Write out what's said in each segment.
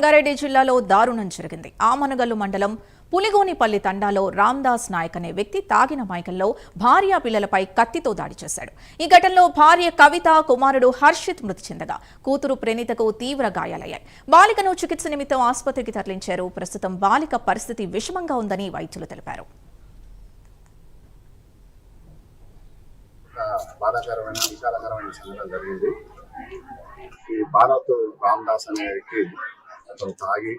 రంగారెడ్డి జిల్లాలో దారుణం జరిగింది. ఆమనగల్లు మండలం పులిగోనిపల్లి తండాలో రామ్దాస్ నాయక్ అనే వ్యక్తి తాగిన మైకంలో భార్య పిల్లలపై కత్తితో దాడి చేశాడు. ఈ ఘటనలో భార్య కవిత, కుమారుడు హర్షిత్ మృతి చెందగా కూతురు ప్రణీతకు తీవ్ర గాయాలయ్యాయి. బాలికను చికిత్స నిమిత్తం ఆసుపత్రికి తరలించారు. ప్రస్తుతం బాలిక పరిస్థితి విషమంగా ఉందని వైద్యులు తెలిపారు. బాధాకరమైన విషాదకరమైన సంఘటన జరిగింది. ఈ భారత్ రామ్దాస్ అనే వ్యక్తి అతను తాగి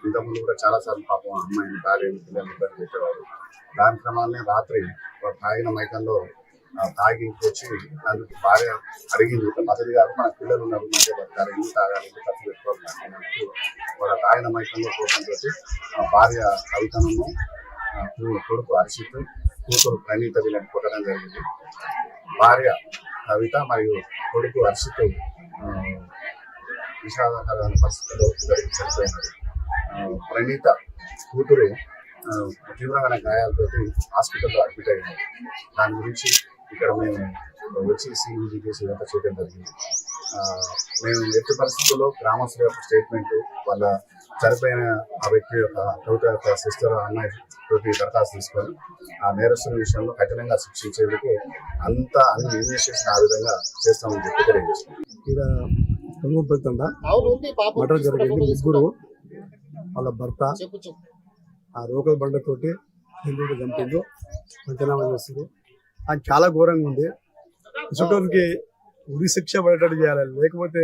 ఇంతకుముందు కూడా చాలాసార్లు పాపం అమ్మాయిని భార్యని పిల్లల్ని ఇబ్బంది పెట్టేవాడు. దాని క్రమాన్ని రాత్రి తాగిన మైకంలో తాగి వచ్చి నన్ను భార్య అడిగింది, అతడి గారు మన పిల్లలు ఉన్నారు, మధ్య బతకాలి, ఇల్లు తాగాలి, ఇల్లు ఖర్చు పెట్టుకోవాలి. వాళ్ళ తాగిన మైకంలో కోపంతో భార్య కవితను, కొడుకు హర్షిత్, కూతురు ప్రణీత వీళ్ళని కొట్టడం జరిగింది. భార్య కవిత మరియు కొడుకు హర్షిత్ విషాదకరమైన పరిస్థితుల్లో చనిపోయినారు. ప్రణీత కూతురు తీవ్రమైన గాయాలతో హాస్పిటల్లో అడ్మిట్ అయినారు. దాని గురించి ఇక్కడ మేము వచ్చి సిఇజీ కేసు ఇదంతా చేయడం జరిగింది. మేము ఎట్టి పరిస్థితుల్లో గ్రామస్తుల యొక్క స్టేట్మెంట్, వాళ్ళ చనిపోయిన ఆ వ్యక్తి యొక్క కవిత యొక్క సిస్టర్ అమ్మాయి తోటి దరఖాస్తు తీసుకొని ఆ నేరస్తుల విషయంలో కఠినంగా శిక్షించేందుకు అన్ని ఇన్వెస్టిగేషన్ ఆ విధంగా చేస్తామని చెప్పి తెలియజేస్తున్నాం. మర్డర్ జరిగింది. ముగ్గురు వాళ్ళ భర్త ఆ రోకల్ బండతోటి హిందువులు చంపిండు, పంచనామా చేస్తారు. అది చాలా ఘోరంగా ఉంది. చుట్టూరికి ఉరి శిక్ష పడేటట్టు చేయాలి, లేకపోతే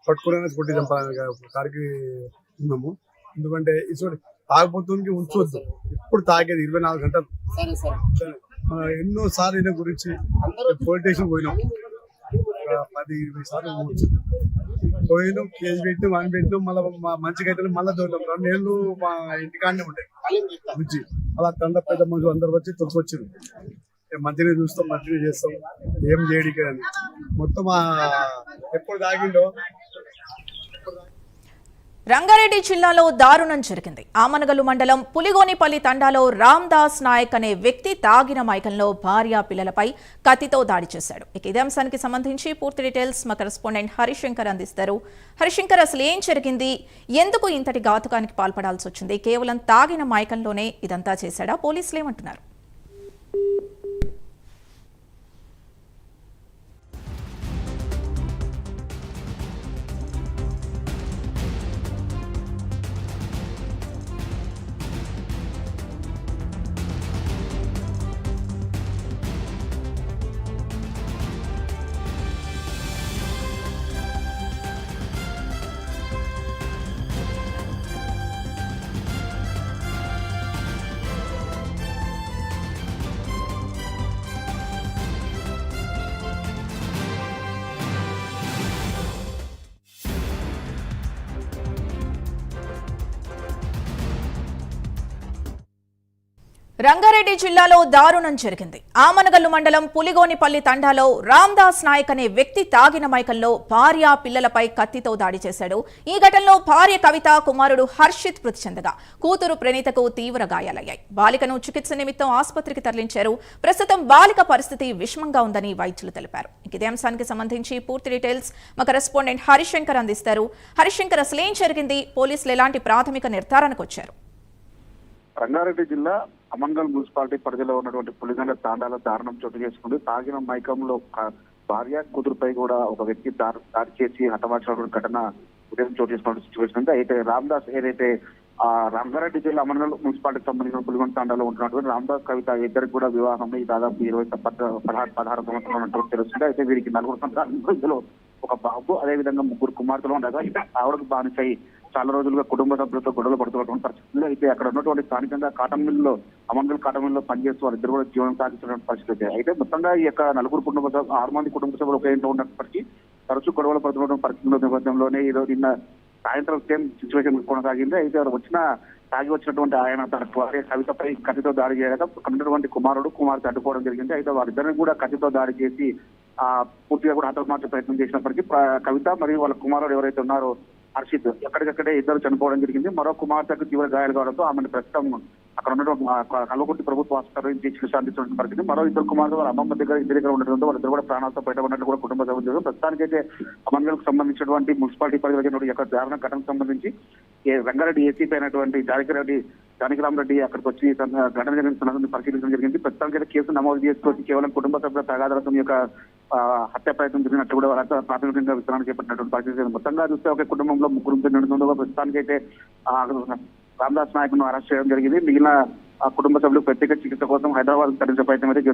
పట్టుకునే కొట్టి చంపాలని కాడికి ఉన్నాము. ఎందుకంటే ఇటువంటి తాగబోతునికి ఉంచవద్దు. ఇప్పుడు తాగేది 24 గంటలు. ఎన్నో సార్లు ఈయన గురించి పోలీస్ స్టేషన్ పోయినాం, 10-20 సార్లు పోయినాం, కేసు పెట్టినాం, అని పెట్టినాం. మళ్ళీ మంచిగా అయితే మళ్ళీ దూరం 2 ఏళ్ళు మా ఇంటికాడనే ఉంటాయి గురించి. అలా తండ్రి పెద్ద మనుషులు అందరు వచ్చి తొలికొచ్చారు. మంచిగా చూస్తాం, మంచిగా చేస్తాం, ఏం చేయడానికి అని మొత్తం ఎప్పుడు తాగిండో. రంగారెడ్డి జిల్లాలో దారుణం జరిగింది. ఆమనగల్లు మండలం పులిగోనిపల్లి తండాలో రామ్దాస్ నాయక్ అనే వ్యక్తి తాగిన మైకంలో భార్య పిల్లలపై కత్తితో దాడి చేశాడు. ఇదే అంశానికి సంబంధించి పూర్తి డీటెయిల్స్ మా కరెస్పాండెంట్ హరిశంకర్ అందిస్తారు. హరిశంకర్, అసలు ఏం జరిగింది? ఎందుకు ఇంతటి ఘాతుకానికి పాల్పడాల్సి వచ్చింది? కేవలం తాగిన మైకంలోనే ఇదంతా చేశాడా? పోలీసులు ఏమంటున్నారు? రంగారెడ్డి జిల్లాలో దారుణం జరిగింది. ఆమనగల్లు మండలం పులిగోనిపల్లి తండాలో రామ్దాస్ నాయక్ అనే వ్యక్తి తాగిన మైకంలో భార్య పిల్లలపై కత్తితో దాడి చేశాడు. ఈ ఘటనలో భార్య కవిత, కుమారుడు హర్షిత్ మృతి చెందగా కూతురు ప్రణీతకు తీవ్ర గాయాలయ్యాయి. బాలికను చికిత్స నిమిత్తం ఆసుపత్రికి తరలించారు. ప్రస్తుతం బాలిక పరిస్థితి విషమంగా ఉందని వైద్యులు తెలిపారు. ఇదే అంశానికి సంబంధించి పూర్తి డీటెయిల్స్ మా కరెస్పాండెంట్ హరిశంకర్ అందిస్తారు. హరిశంకర్, అసలు ఏం జరిగింది? పోలీసులు ఎలాంటి ప్రాథమిక నిర్ధారణకు వచ్చారు? రంగారెడ్డి జిల్లా అమంగల్ మున్సిపాలిటీ పరిధిలో ఉన్నటువంటి పులిగొండ తాండాలో దారుణం చోటు చేసుకుంది. తాగిన మైకంలో భార్య కూతురుపై కూడా ఒక వ్యక్తి దాడి చేసి హతమార్చినటువంటి ఘటన ఉదయం చోటు చేసుకున్న సిచ్యువేషన్ ఉంది. అయితే రామ్దాస్ ఏదైతే రంగారెడ్డి జిల్లా అమంగల్ మున్సిపాలిటీకి సంబంధించిన పులిగొండ తాండాలో ఉంటున్నటువంటి రామ్దాస్ కవిత ఇద్దరికి కూడా వివాహం దాదాపు 16 సంవత్సరాలు ఉన్నట్టు తెలుస్తుంది. అయితే వీరికి 4 సంవత్సరాల ఒక బాబు, అదేవిధంగా 3 కుమార్తెలు ఉండగా ఆవిడకు బానిసై చాలా రోజులుగా కుటుంబ సభ్యులతో గొడవలు పడుతున్నటువంటి పరిస్థితుల్లో అయితే అక్కడ ఉన్నటువంటి స్థానికంగా కాటన్ మిల్లో, అమంగల్ కాటన్ మిల్లో పనిచేస్తూ వాళ్ళిద్దరు కూడా జీవనం సాగిస్తున్న పరిస్థితి. అయితే మొత్తంగా ఈ యొక్క 6 మంది కుటుంబ సభ్యులు ఒక ఇంట్లో ఉన్నప్పటికీ తరచూ గొడవలు పడుతున్న పరిస్థితుల నేపథ్యంలోనే ఈరోజు నిన్న సాయంత్రం సేమ్ సిచ్యువేషన్ కొనసాగింది. అయితే తాగి వచ్చినటువంటి ఆయన తన భార్య కవితపై కత్తితో దాడి చేయగా ఉన్నటువంటి కుమార్తె అడ్డుకోవడం జరిగింది. అయితే వారిద్దరిని కూడా కత్తితో దాడి చేసి పూర్తిగా కూడా హతమార్చే ప్రయత్నం చేసినప్పటికీ కవిత మరియు వాళ్ళ కుమారుడు ఎవరైతే ఉన్నారో హర్షిత్ ఎక్కడికక్కడే ఇద్దరు చనిపోవడం జరిగింది. మరో కుమార్తెకు తీవ్ర గాయాలు కావడంతో ఆమెను ప్రస్తుతం అక్కడ ఉన్నటువంటి కల్వకుర్తి ప్రభుత్వ ఆసుపత్రి చికిత్స అందిస్తున్న పరిస్థితి. మరో ఇద్దరు కుమార్తె వాళ్ళ అమ్మమ్మ దగ్గర ఇంటి దగ్గర ఉండడంతో వాళ్ళిద్దరు కూడా ప్రాణాలతో బయటపడినట్లు కూడా కుటుంబ సభ్యులు. ప్రస్తుతానికైతే అమన్గల్కు సంబంధించినటువంటి మున్సిపాలిటీ పరిధిలో యొక్క దారుణ ఘటనకు సంబంధించి రంగారెడ్డి ఏసీపీ అయినటువంటి జానకిరామరెడ్డి అక్కడికి వచ్చి ఘటన జరిగిన సందర్భాన్ని పరిశీలించడం జరిగింది. ప్రస్తుతానికి కేసు నమోదు చేసుకొచ్చి కేవలం కుటుంబ సభ్యుల తగాదాలతో యొక్క హత్య ప్రయత్నం జరిగినట్టు కూడా వాళ్ళతో ప్రాథమికంగా విచారణ చేపట్టినటువంటి పరిస్థితి. మొత్తంగా చూస్తే ఒక కుటుంబంలో ముగ్గురు నడుతుండగా ప్రస్తుతానికైతే రామదాస్ నాయక్ ను అరెస్ట్ చేయడం జరిగింది. మిగిలిన కుటుంబ సభ్యులు ప్రత్యేక చికిత్స కోసం హైదరాబాద్ తరలించే ప్రయత్నం అయితే చేస్తున్నారు.